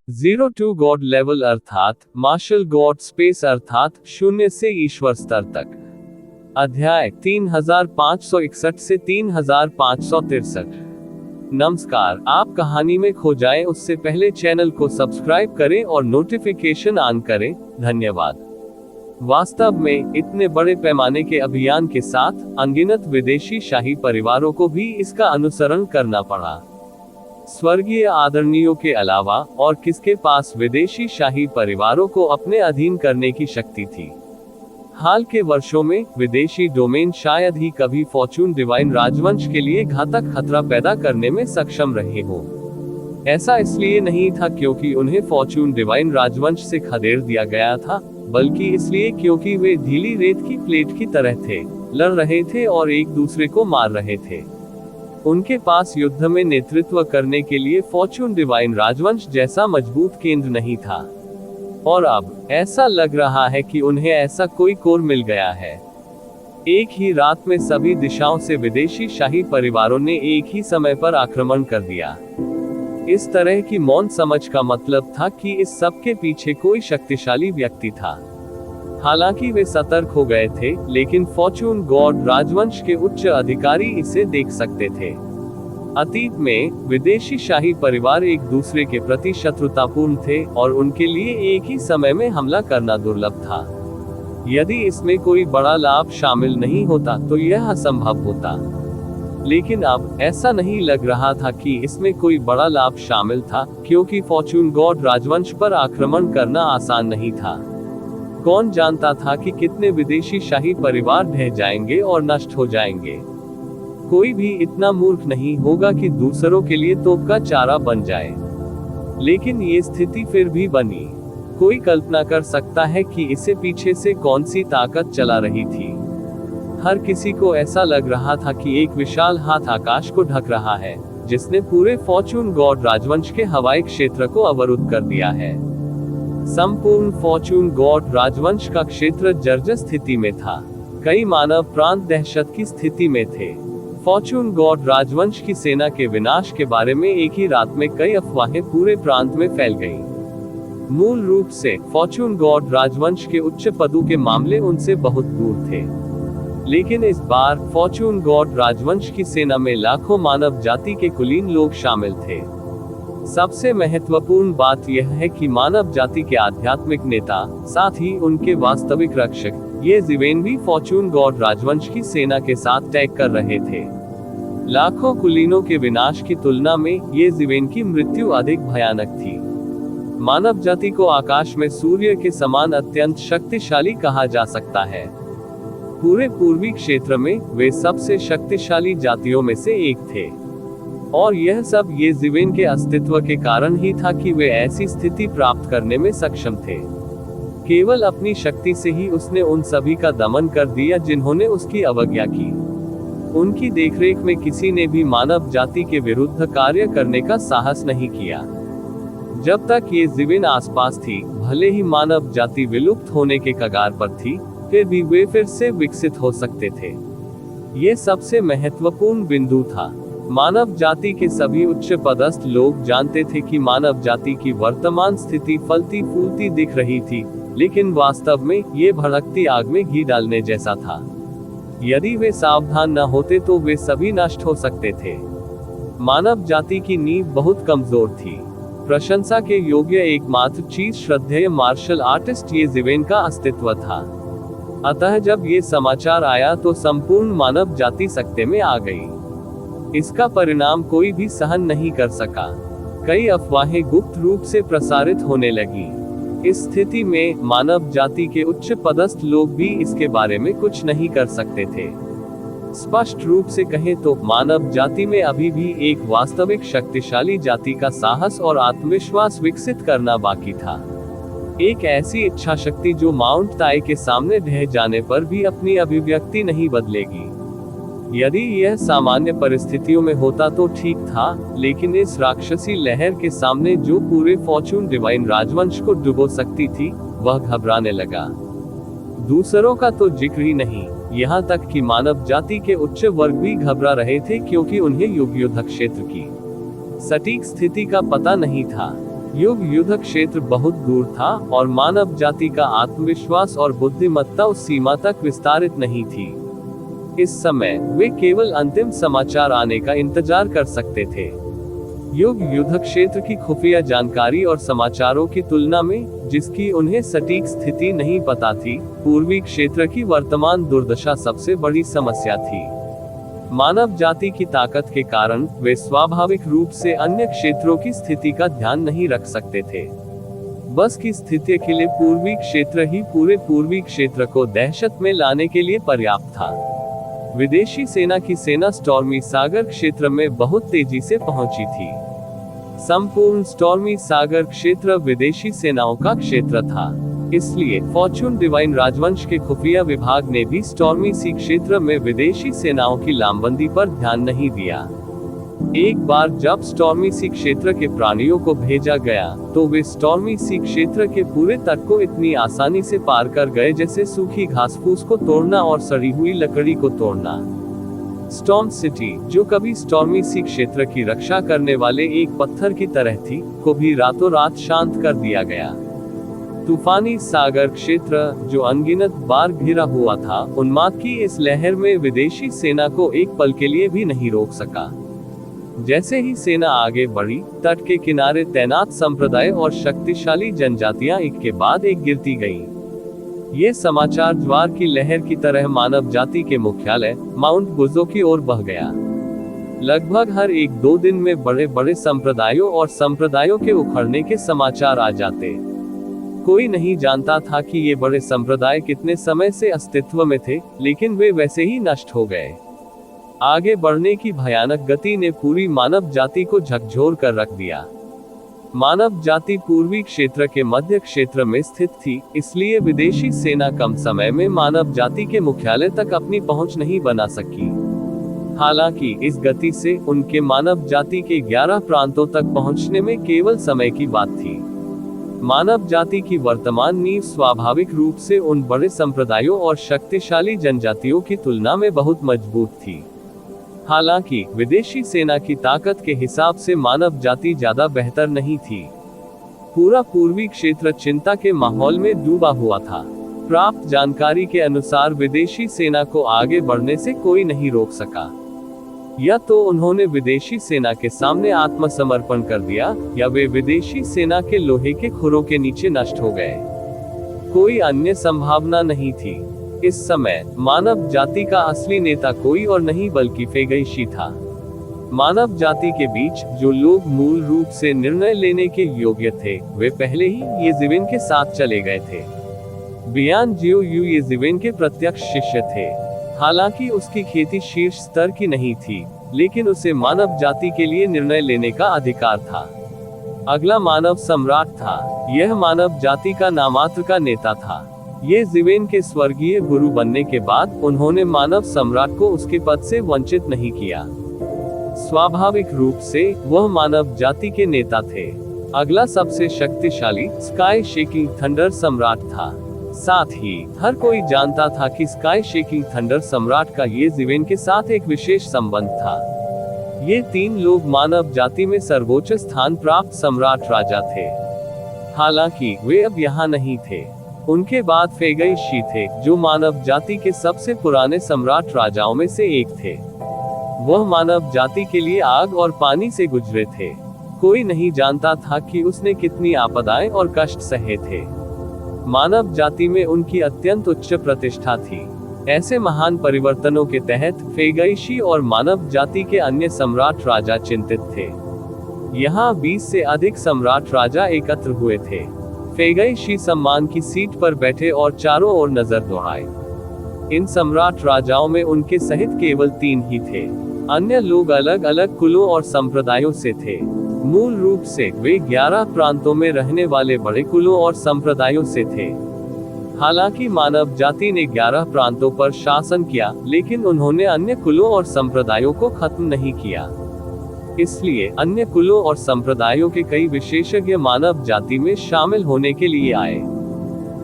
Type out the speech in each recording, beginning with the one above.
Zero to God level अर्थात martial God space अर्थात शून्य से ईश्वर स्तर तक। अध्याय 3561 से 3563। नमस्कार, आप कहानी में खो जाएं उससे पहले चैनल को सब्सक्राइब करें और नोटिफिकेशन ऑन करें। धन्यवाद। वास्तव में इतने बड़े पैमाने के अभियान के साथ अनगिनत विदेशी शाही परिवारों को भी इसका अनुसरण करना पड़ा। स्वर्गीय आदरणीयों के अलावा और किसके पास विदेशी शाही परिवारों को अपने अधीन करने की शक्ति थी। हाल के वर्षों में विदेशी डोमेन शायद ही कभी फॉर्चून डिवाइन राजवंश के लिए घातक खतरा पैदा करने में सक्षम रहे हों। ऐसा इसलिए नहीं था क्योंकि उन्हें फॉर्चून डिवाइन राजवंश से खदेड़ दिया गया था, बल्कि इसलिए क्योंकि वे ढीली रेत की प्लेट की तरह थे, लड़ रहे थे और एक दूसरे को मार रहे थे। उनके पास युद्ध में नेतृत्व करने के लिए फॉर्चून डिवाइन राजवंश जैसा मजबूत केंद्र नहीं था, और अब ऐसा लग रहा है कि उन्हें ऐसा कोई कोर मिल गया है। एक ही रात में सभी दिशाओं से विदेशी शाही परिवारों ने एक ही समय पर आक्रमण कर दिया। इस तरह की मौन समझ का मतलब था कि इस सब के पीछे कोई शक्तिशाली व्यक्ति था। हालांकि वे सतर्क हो गए थे, लेकिन फॉर्चून गॉड राजवंश के उच्च अधिकारी इसे देख सकते थे। अतीत में विदेशी शाही परिवार एक दूसरे के प्रति शत्रुतापूर्ण थे और उनके लिए एक ही समय में हमला करना दुर्लभ था। यदि इसमें कोई बड़ा लाभ शामिल नहीं होता तो यह असंभव होता, लेकिन अब ऐसा नहीं लग रहा था कि इसमें कोई बड़ा लाभ शामिल था, क्योंकि फॉर्चून गॉड राजवंश पर आक्रमण करना आसान नहीं था। कौन जानता था कि कितने विदेशी शाही परिवार ढह जाएंगे और नष्ट हो जाएंगे। कोई भी इतना मूर्ख नहीं होगा कि दूसरों के लिए तोप का चारा बन जाए। लेकिन ये स्थिति फिर भी बनी। कोई कल्पना कर सकता है कि इसे पीछे से कौन सी ताकत चला रही थी। हर किसी को ऐसा लग रहा था कि एक विशाल हाथ आकाश को ढक रहा है, जिसने पूरे फॉर्चून गॉड राजवंश के हवाई क्षेत्र को अवरुद्ध कर दिया है। संपूर्ण फॉर्चून गॉड राजवंश का क्षेत्र जर्जर स्थिति में था। कई मानव प्रांत दहशत की स्थिति में थे। फॉर्चून गॉड राजवंश की सेना के विनाश के बारे में एक ही रात में कई अफवाहें पूरे प्रांत में फैल गईं। मूल रूप से फॉर्चून गॉड राजवंश के उच्च पदों के मामले उनसे बहुत दूर थे, लेकिन इस बार फॉर्चून गॉड राजवंश की सेना में लाखों मानव जाति के कुलीन लोग शामिल थे। सबसे महत्वपूर्ण बात यह है कि मानव जाति के आध्यात्मिक नेता, साथ ही उनके वास्तविक रक्षक, ये ज़िवेन भी फॉर्चून गॉड राजवंश की सेना के साथ टैग कर रहे थे। लाखों कुलीनों के विनाश की तुलना में ये ज़िवेन की मृत्यु अधिक भयानक थी। मानव जाति को आकाश में सूर्य के समान अत्यंत शक्तिशाली कहा जा सकता है। पूरे पूर्वी क्षेत्र में वे सबसे शक्तिशाली जातियों में से एक थे, और यह सब ये ज़िवेन के अस्तित्व के कारण ही था कि वे ऐसी स्थिति प्राप्त करने में सक्षम थे। केवल अपनी शक्ति से ही उसने उन सभी का दमन कर दिया जिन्होंने उसकी अवज्ञा की। उनकी देखरेख में किसी ने भी मानव जाति के विरुद्ध कार्य करने का साहस नहीं किया। जब तक ये ज़िवेन आसपास थी, भले ही मानव जाति विलुप्त होने के कगार पर थी, फिर भी वे फिर से विकसित हो सकते थे। ये सबसे महत्वपूर्ण बिंदु था। मानव जाति के सभी उच्च पदस्थ लोग जानते थे कि मानव जाति की वर्तमान स्थिति फलती फूलती दिख रही थी, लेकिन वास्तव में ये भड़कती आग में घी डालने जैसा था। यदि वे सावधान न होते तो वे सभी नष्ट हो सकते थे। मानव जाति की नींव बहुत कमजोर थी। प्रशंसा के योग्य एकमात्र चीज श्रद्धेय मार्शल आर्टिस्ट ये ज़िवेन का अस्तित्व था। अतः जब ये समाचार आया तो संपूर्ण मानव जाति सकते में आ गई। इसका परिणाम कोई भी सहन नहीं कर सका। कई अफवाहें गुप्त रूप से प्रसारित होने लगी। इस स्थिति में मानव जाति के उच्च पदस्थ लोग भी इसके बारे में कुछ नहीं कर सकते थे। स्पष्ट रूप से कहें तो मानव जाति में अभी भी एक वास्तविक शक्तिशाली जाति का साहस और आत्मविश्वास विकसित करना बाकी था। एक ऐसी इच्छा शक्ति जो माउंट ताई के सामने ढह जाने पर भी अपनी अभिव्यक्ति नहीं बदलेगी। यदि यह सामान्य परिस्थितियों में होता तो ठीक था, लेकिन इस राक्षसी लहर के सामने जो पूरे फॉर्चून डिवाइन राजवंश को डुबो सकती थी, वह घबराने लगा। दूसरों का तो जिक्र ही नहीं, यहाँ तक कि मानव जाति के उच्च वर्ग भी घबरा रहे थे, क्योंकि उन्हें युद्ध क्षेत्र की सटीक स्थिति का पता नहीं था। युग युद्ध क्षेत्र बहुत दूर था और मानव जाति का आत्मविश्वास और बुद्धिमत्ता उस सीमा तक विस्तारित नहीं थी। इस समय वे केवल अंतिम समाचार आने का इंतजार कर सकते थे। युग युद्ध क्षेत्र की खुफिया जानकारी और समाचारों की तुलना में, जिसकी उन्हें सटीक स्थिति नहीं पता थी, पूर्वी क्षेत्र की वर्तमान दुर्दशा सबसे बड़ी समस्या थी। मानव जाति की ताकत के कारण वे स्वाभाविक रूप से अन्य क्षेत्रों की स्थिति का ध्यान नहीं रख सकते थे। बस की स्थिति के लिए पूर्वी क्षेत्र ही पूरे पूर्वी क्षेत्र को दहशत में लाने के लिए पर्याप्त था। विदेशी सेना की सेना स्टॉर्मी सागर क्षेत्र में बहुत तेजी से पहुंची थी। संपूर्ण स्टॉर्मी सागर क्षेत्र विदेशी सेनाओं का क्षेत्र था। इसलिए फॉर्चून डिवाइन राजवंश के खुफिया विभाग ने भी स्टॉर्मी सी क्षेत्र में विदेशी सेनाओं की लामबंदी पर ध्यान नहीं दिया। एक बार जब स्टॉर्मी सी क्षेत्र के प्राणियों को भेजा गया, तो वे स्टॉर्मी सी क्षेत्र के पूरे तट को इतनी आसानी से पार कर गए जैसे सूखी घास फूस को तोड़ना और सड़ी हुई लकड़ी को तोड़ना। स्टॉर्म सिटी, जो कभी स्टॉर्मी सी क्षेत्र की रक्षा करने वाले एक पत्थर की तरह थी, को भी रातों रात शांत कर दिया गया। तूफानी सागर क्षेत्र, जो अनगिनत बार घिरा हुआ था, उन्माद की इस लहर में विदेशी सेना को एक पल के लिए भी नहीं रोक सका। जैसे ही सेना आगे बढ़ी, तट के किनारे तैनात संप्रदाय और शक्तिशाली जनजातियां एक के बाद एक गिरती गईं। ये समाचार ज्वार की लहर की तरह मानव जाति के मुख्यालय माउंट बुजो की ओर बह गया। लगभग हर 1-2 दिन में बड़े बड़े संप्रदायों और संप्रदायों के उखड़ने के समाचार आ जाते। कोई नहीं जानता था कि ये बड़े संप्रदाय कितने समय से अस्तित्व में थे, लेकिन वे वैसे ही नष्ट हो गए। आगे बढ़ने की भयानक गति ने पूरी मानव जाति को झकझोर कर रख दिया। मानव जाति पूर्वी क्षेत्र के मध्य क्षेत्र में स्थित थी, इसलिए विदेशी सेना कम समय में मानव जाति के मुख्यालय तक अपनी पहुंच नहीं बना सकी। हालांकि इस गति से उनके मानव जाति के 11 प्रांतों तक पहुंचने में केवल समय की बात थी। मानव जाति की वर्तमान नींव स्वाभाविक रूप से उन बड़े संप्रदायों और शक्तिशाली जनजातियों की तुलना में बहुत मजबूत थी। हालांकि विदेशी सेना की ताकत के हिसाब से मानव जाति ज्यादा बेहतर नहीं थी। पूरा पूर्वी क्षेत्र चिंता के माहौल में डूबा हुआ था। प्राप्त जानकारी के अनुसार विदेशी सेना को आगे बढ़ने से कोई नहीं रोक सका। या तो उन्होंने विदेशी सेना के सामने आत्मसमर्पण कर दिया, या वे विदेशी सेना के लोहे के खुरों के नीचे नष्ट हो गए। कोई अन्य संभावना नहीं थी। इस समय मानव जाति का असली नेता कोई और नहीं बल्कि फेगईशी था। मानव जाति के बीच जो लोग मूल रूप से निर्णय लेने के योग्य थे, वे पहले ही येजिविन के साथ चले गए थे। बियान जियो यू येजिविन के प्रत्यक्ष शिष्य थे। हालांकि उसकी खेती शीर्ष स्तर की नहीं थी, लेकिन उसे मानव जाति के लिए निर्णय लेने का अधिकार था। अगला मानव सम्राट था। यह मानव जाति का नामात्र का नेता था। ये येजिविन के स्वर्गीय गुरु बनने के बाद उन्होंने मानव सम्राट को उसके पद से वंचित नहीं किया। स्वाभाविक रूप से वह मानव जाति के नेता थे। अगला सबसे शक्तिशाली स्काई शेकिंग थंडर सम्राट था। साथ ही हर कोई जानता था कि स्काई शेकिंग थंडर सम्राट का येजिविन के साथ एक विशेष संबंध था। ये 3 लोग मानव जाति में सर्वोच्च स्थान प्राप्त सम्राट राजा थे। हालांकि वे अब यहाँ नहीं थे। उनके बाद फेगईशी थे, जो मानव जाति के सबसे पुराने सम्राट राजाओं में से एक थे। वह मानव जाति के लिए आग और पानी से गुजरे थे। कोई नहीं जानता था कि उसने कितनी आपदाएं और कष्ट सहे थे। मानव जाति में उनकी अत्यंत उच्च प्रतिष्ठा थी। ऐसे महान परिवर्तनों के तहत फेगईशी और मानव जाति के अन्य सम्राट राजा चिंतित थे। यहाँ 20 से अधिक सम्राट राजा एकत्र हुए थे। फेगईशी सम्मान की सीट पर बैठे और चारों ओर नजर दौड़ाए। इन सम्राट राजाओं में उनके सहित केवल 3 ही थे। अन्य लोग अलग अलग कुलों और संप्रदायों से थे। मूल रूप से वे 11 प्रांतों में रहने वाले बड़े कुलों और संप्रदायों से थे। हालांकि मानव जाति ने 11 प्रांतों पर शासन किया, लेकिन उन्होंने अन्य कुलों और संप्रदायों को खत्म नहीं किया। इसलिए अन्य कुलों और संप्रदायों के कई विशेषज्ञ मानव जाति में शामिल होने के लिए आए।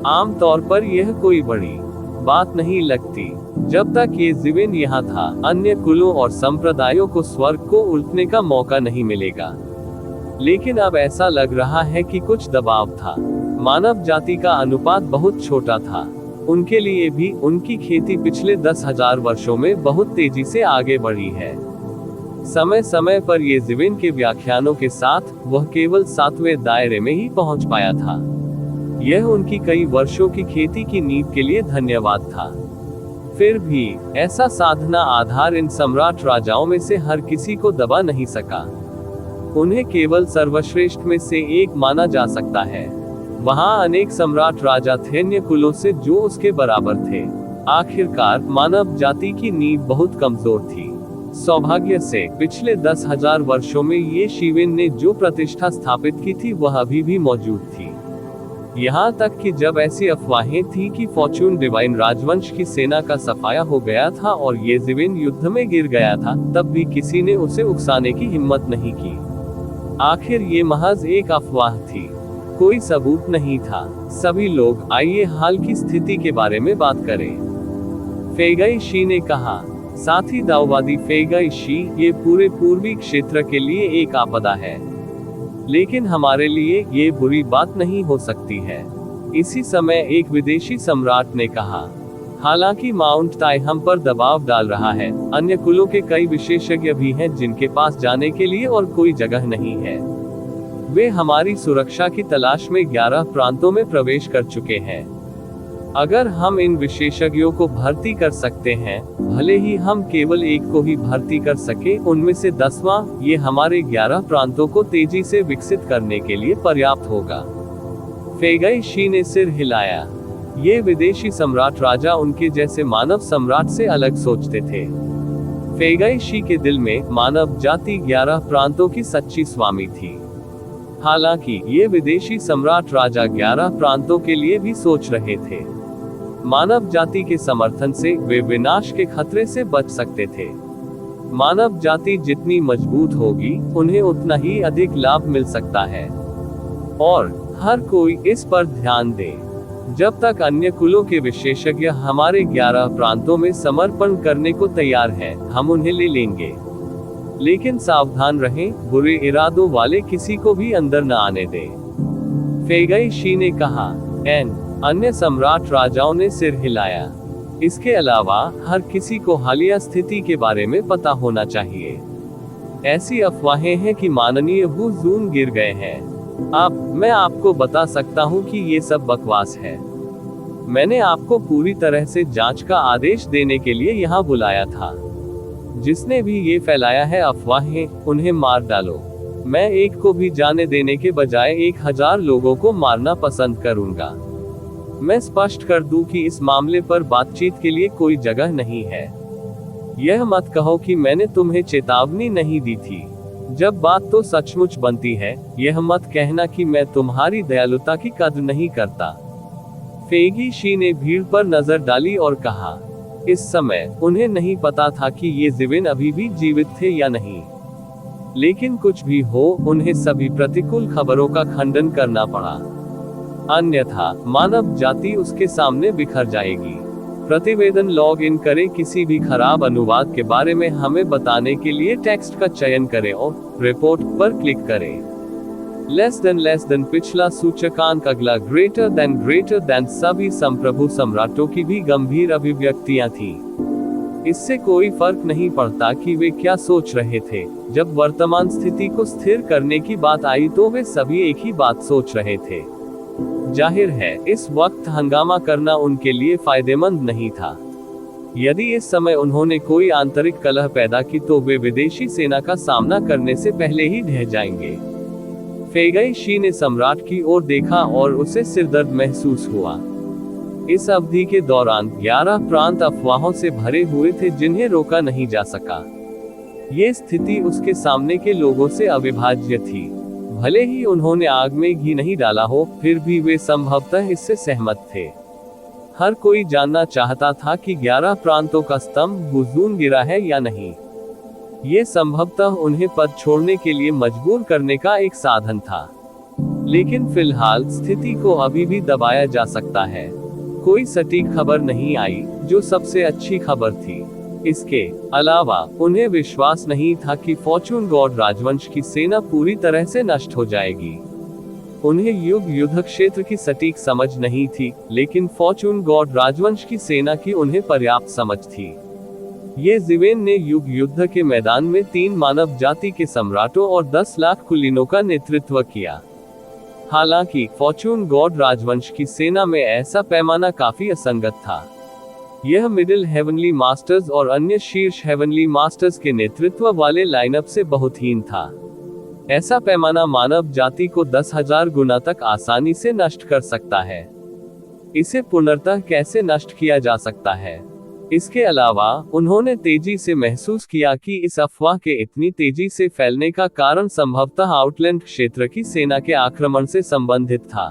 आमतौर पर यह कोई बड़ी बात नहीं लगती। जब तक येजिविन यहाँ था, अन्य कुलों और संप्रदायों को स्वर्ग को उल्टने का मौका नहीं मिलेगा। लेकिन अब ऐसा लग रहा है कि कुछ दबाव था। मानव जाति का अनुपात बहुत छोटा था। उनके लिए भी उनकी खेती पिछले 10,000 वर्षों में बहुत तेजी से आगे बढ़ी है। समय समय पर ये जीवन के व्याख्यानों के साथ वह केवल 7वें दायरे में ही पहुंच पाया था। यह उनकी कई वर्षों की खेती की नींव के लिए धन्यवाद था। फिर भी ऐसा साधना आधार इन सम्राट राजाओं में से हर किसी को दबा नहीं सका। उन्हें केवल सर्वश्रेष्ठ में से एक माना जा सकता है। वहां अनेक सम्राट राजा थे अन्य कुलों से जो उसके बराबर थे। आखिरकार मानव जाति की नींव बहुत कमजोर थी। सौभाग्य से पिछले 10,000 वर्षों में ये शिवेन ने जो प्रतिष्ठा स्थापित की थी वह अभी भी मौजूद थी। यहाँ तक कि जब ऐसी अफवाहें थी कि फॉर्च्यून डिवाइन राजवंश की सेना का सफाया हो गया था और ये जीवन युद्ध में गिर गया था, तब भी किसी ने उसे उकसाने की हिम्मत नहीं की। आखिर ये महज एक अफवाह थी, कोई सबूत नहीं था। सभी लोग आइए हाल की स्थिति के बारे में बात करें, फेइगाई शी ने कहा। साथ ही दाववादी फेइगाई शी, ये पूरे पूर्वी क्षेत्र के लिए एक आपदा है, लेकिन हमारे लिए ये बुरी बात नहीं हो सकती है। इसी समय एक विदेशी सम्राट ने कहा, हालांकि माउंट ताई हम पर दबाव डाल रहा है, अन्य कुलों के कई विशेषज्ञ भी हैं जिनके पास जाने के लिए और कोई जगह नहीं है। वे हमारी सुरक्षा की तलाश में 11 प्रांतों में प्रवेश कर चुके हैं। अगर हम इन विशेषज्ञों को भर्ती कर सकते हैं, भले ही हम केवल एक को ही भर्ती कर सके, उनमें से 10वां, ये हमारे 11 प्रांतों को तेजी से विकसित करने के लिए पर्याप्त होगा। फेइगाई शी ने सिर हिलाया। ये विदेशी सम्राट राजा उनके जैसे मानव सम्राट से अलग सोचते थे। फेइगाई शी के दिल में मानव जाति 11 प्रांतों की सच्ची स्वामी थी। हालांकि ये विदेशी सम्राट राजा 11 प्रांतों के लिए भी सोच रहे थे। मानव जाति के समर्थन से वे विनाश के खतरे से बच सकते थे। मानव जाति जितनी मजबूत होगी, उन्हें उतना ही अधिक लाभ मिल सकता है। और हर कोई इस पर ध्यान दे। जब तक अन्य कुलों के विशेषज्ञ हमारे 11 प्रांतों में समर्पण करने को तैयार हैं, हम उन्हें ले लेंगे। लेकिन सावधान रहें, बुरे इरादों वाले किसी को भी अंदर न आने दें। फेइगाई शी ने कहा। अन्य सम्राट राजाओं ने सिर हिलाया। इसके अलावा हर किसी को हालिया स्थिति के बारे में पता होना चाहिए। ऐसी अफवाहें हैं कि माननीय हु जून गिर गए हैं। अब मैं आपको बता सकता हूं कि ये सब बकवास है। मैंने आपको पूरी तरह से जांच का आदेश देने के लिए यहाँ बुलाया था। जिसने भी ये फैलाया है अफवाहें, उन्हें मार डालो। मैं एक को भी जाने देने के बजाय 1000 लोगों को मारना पसंद करूंगा। मैं स्पष्ट कर दूं कि इस मामले पर बातचीत के लिए कोई जगह नहीं है। यह मत कहो कि मैंने तुम्हें चेतावनी नहीं दी थी। जब बात तो सचमुच बनती है, यह मत कहना कि मैं तुम्हारी दयालुता की कद्र नहीं करता। फेइगी शी ने भीड़ पर नजर डाली और कहा। इस समय उन्हें नहीं पता था कि ये जीवन अभी भी जीवित थे या नहीं। लेकिन कुछ भी हो, उन्हें सभी प्रतिकूल खबरों का खंडन करना पड़ा। अन्यथा मानव जाति उसके सामने बिखर जाएगी। प्रतिवेदन लॉग इन करें। किसी भी खराब अनुवाद के बारे में हमें बताने के लिए टेक्स्ट का चयन करें और रिपोर्ट पर क्लिक करें। लेस देन पिछला सूचकांक, अगला ग्रेटर देन सभी संप्रभु सम्राटों की भी गंभीर अभिव्यक्तियां थी। इससे कोई फर्क नहीं पड़ता कि वे क्या सोच रहे थे। जब वर्तमान स्थिति को स्थिर करने की बात आई तो वे सभी एक ही बात सोच रहे थे। जाहिर है इस वक्त हंगामा करना उनके लिए फायदेमंद नहीं था। यदि इस समय उन्होंने कोई आंतरिक कलह पैदा की तो वे विदेशी सेना का सामना करने से पहले ही ढह जाएंगे। फेइगाई शी ने सम्राट की ओर देखा और उसे सिरदर्द महसूस हुआ। इस अवधि के दौरान 11 प्रांत अफवाहों से भरे हुए थे जिन्हें रोका नहीं जा सका। ये स्थिति उसके सामने के लोगों से अविभाज्य थी। भले ही उन्होंने आग में घी नहीं डाला हो, फिर भी वे संभवतः इससे सहमत थे। हर कोई जानना चाहता था कि 11 प्रांतों का स्तंभ बुजून गिरा है या नहीं। ये संभवतः उन्हें पद छोड़ने के लिए मजबूर करने का एक साधन था। लेकिन फिलहाल स्थिति को अभी भी दबाया जा सकता है। कोई सटीक खबर नहीं आई, जो सबसे अच्छी खबर थी। इसके अलावा उन्हें विश्वास नहीं था कि फॉर्चून गॉड राजवंश की सेना पूरी तरह से नष्ट हो जाएगी। उन्हें युद्ध क्षेत्र की सटीक समझ नहीं थी, लेकिन फॉर्चून गॉड राजवंश की सेना की उन्हें पर्याप्त समझ थी। ये जिवेन ने युद्ध के मैदान में 3 मानव जाति के सम्राटों और 10 लाख कुलीनों का नेतृत्व किया। हालांकि फॉर्चून गॉड राजवंश की सेना में ऐसा पैमाना काफी असंगत था। यह मिडिल हेवनली मास्टर्स और अन्य शीर्ष हेवनली मास्टर्स के नेतृत्व वाले लाइनअप से बहुत हीन था। ऐसा पैमाना मानव जाति को 10,000 गुना तक आसानी से नष्ट कर सकता है। इसे पुनर्तः कैसे नष्ट किया जा सकता है? इसके अलावा उन्होंने तेजी से महसूस किया कि इस अफवाह के इतनी तेजी से फैलने का कारण संभवतः आउटलैंड क्षेत्र की सेना के आक्रमण से संबंधित था।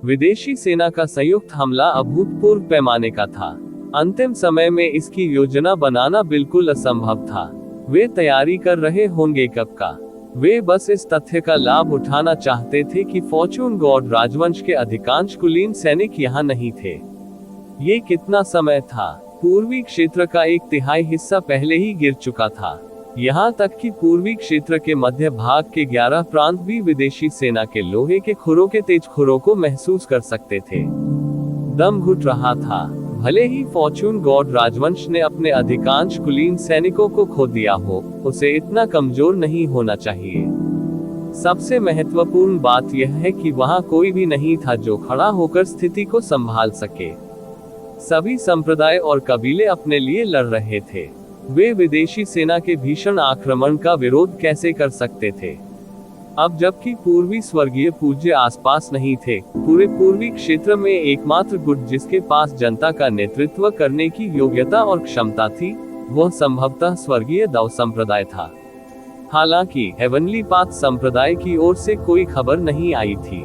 विदेशी सेना का संयुक्त हमला अभूतपूर्व पैमाने का था। अंतिम समय में इसकी योजना बनाना बिल्कुल असंभव था। वे तैयारी कर रहे होंगे कब का? वे बस इस तथ्य का लाभ उठाना चाहते थे कि फॉर्चून गॉड राजवंश के अधिकांश कुलीन सैनिक यहाँ नहीं थे। ये कितना समय था? पूर्वी क्षेत्र का 1/3 हिस्सा पहले ही गिर चुका था। यहाँ तक कि पूर्वी क्षेत्र के मध्य भाग के 11 प्रांत भी विदेशी सेना के लोहे के खुरों के तेज खुरों को महसूस कर सकते थे। दम घुट रहा था। भले ही फॉर्चून गॉड राजवंश ने अपने अधिकांश कुलीन सैनिकों को खो दिया हो, उसे इतना कमजोर नहीं होना चाहिए। सबसे महत्वपूर्ण बात यह है कि वहां कोई भी नहीं था जो खड़ा होकर स्थिति को संभाल सके। सभी संप्रदाय और कबीले अपने लिए लड़ रहे थे। वे विदेशी सेना के भीषण आक्रमण का विरोध कैसे कर सकते थे? अब जबकि पूर्वी स्वर्गीय पूज्य आसपास नहीं थे, पूरे पूर्वी क्षेत्र में एकमात्र गुट जिसके पास जनता का नेतृत्व करने की योग्यता और क्षमता थी, वह संभवतः स्वर्गीय दाव संप्रदाय था। हालांकि हेवनली पाथ संप्रदाय की ओर से कोई खबर नहीं आई थी।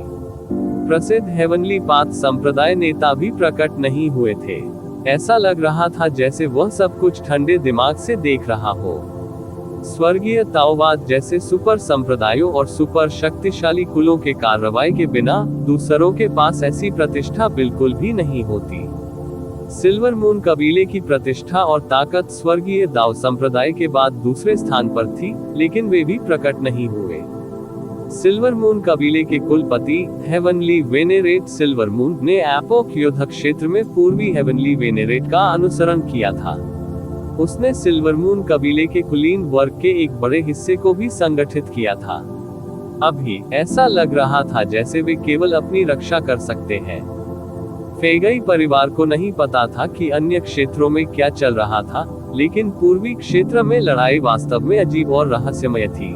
प्रसिद्ध हेवनली पाथ संप्रदाय नेता भी प्रकट नहीं हुए थे। ऐसा लग रहा था जैसे वह सब कुछ ठंडे दिमाग से देख रहा हो। स्वर्गीय ताओवाद जैसे सुपर संप्रदायों और सुपर शक्तिशाली कुलों के कार्रवाई के बिना दूसरों के पास ऐसी प्रतिष्ठा बिल्कुल भी नहीं होती। सिल्वर मून कबीले की प्रतिष्ठा और ताकत स्वर्गीय दाव संप्रदाय के बाद दूसरे स्थान पर थी, लेकिन वे भी प्रकट नहीं हुए। सिल्वर मून कबीले के कुलपति हेवनली वेनेरेट सिल्वर मून ने एपोक युद्ध क्षेत्र में पूर्वी हेवनली वेनेरेट का अनुसरण किया था। उसने सिल्वर मून कबीले के कुलीन वर्ग के एक बड़े हिस्से को भी संगठित किया था। अभी ऐसा लग रहा था जैसे वे केवल अपनी रक्षा कर सकते हैं। फेगई परिवार को नहीं पता था कि अन्य क्षेत्रों में क्या चल रहा था, लेकिन पूर्वी क्षेत्र में लड़ाई वास्तव में अजीब और रहस्यमय थी।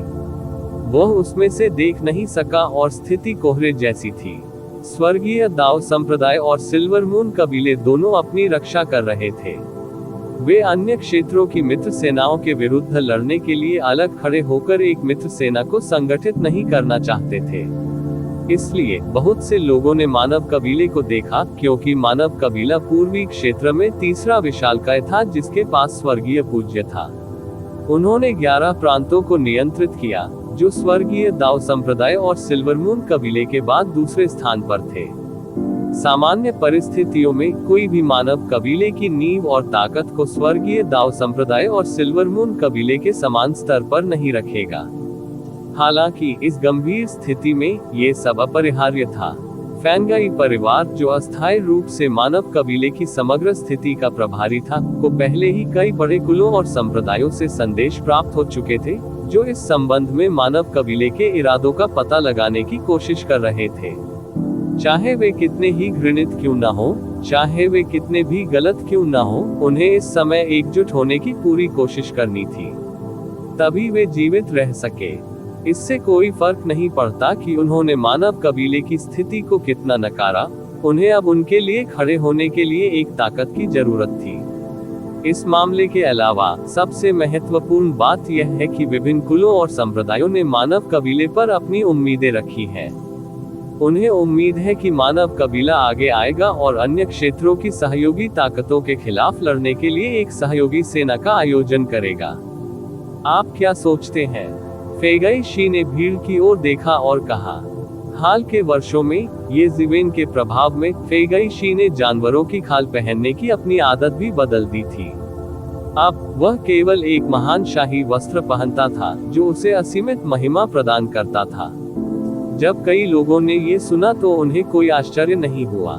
वह उसमें से देख नहीं सका और स्थिति कोहरे जैसी थी। स्वर्गीय दाव संप्रदाय और सिल्वर मून कबीले दोनों अपनी रक्षा कर रहे थे। वे अन्य क्षेत्रों की मित्र सेनाओं के विरुद्ध लड़ने के लिए अलग खड़े होकर एक मित्र सेना को संगठित नहीं करना चाहते थे। इसलिए बहुत से लोगों ने मानव कबीले को देखा, क्योंकि मानव कबीला पूर्वी क्षेत्र में तीसरा विशालकाय था जिसके पास स्वर्गीय पूज्य था। उन्होंने 11 प्रांतों को नियंत्रित किया, जो स्वर्गीय दाव संप्रदाय और सिल्वर मून कबीले के बाद दूसरे स्थान पर थे। सामान्य परिस्थितियों में कोई भी मानव कबीले की नींव और ताकत को स्वर्गीय दाव संप्रदाय और सिल्वर मून कबीले के समान स्तर पर नहीं रखेगा। हालांकि इस गंभीर स्थिति में ये सब अपरिहार्य था। फैनगाई परिवार, जो अस्थायी रूप से मानव कबीले की समग्र स्थिति का प्रभारी था, को पहले ही कई बड़े कुलों और संप्रदायों से संदेश प्राप्त हो चुके थे, जो इस संबंध में मानव कबीले के इरादों का पता लगाने की कोशिश कर रहे थे। चाहे वे कितने ही घृणित क्यों न हो, चाहे वे कितने भी गलत क्यों न हो, उन्हें इस समय एकजुट होने की पूरी कोशिश करनी थी। तभी वे जीवित रह सके। इससे कोई फर्क नहीं पड़ता कि उन्होंने मानव कबीले की स्थिति को कितना नकारा, उन्हें अब उनके लिए खड़े होने के लिए एक ताकत की जरूरत थी। इस मामले के अलावा सबसे महत्वपूर्ण बात यह है कि विभिन्न कुलों और संप्रदायों ने मानव कबीले पर अपनी उम्मीदें रखी हैं। उन्हें उम्मीद है कि मानव कबीला आगे आएगा और अन्य क्षेत्रों की सहयोगी ताकतों के खिलाफ लड़ने के लिए एक सहयोगी सेना का आयोजन करेगा। आप क्या सोचते हैं? फेगई शी ने भीड़ की ओर देखा और कहा। हाल के वर्षों में ये जिवेन के प्रभाव में फेगई शी ने जानवरों की खाल पहनने की अपनी आदत भी बदल दी थी। अब वह केवल एक महान शाही वस्त्र पहनता था जो उसे असीमित महिमा प्रदान करता था। जब कई लोगों ने ये सुना तो उन्हें कोई आश्चर्य नहीं हुआ।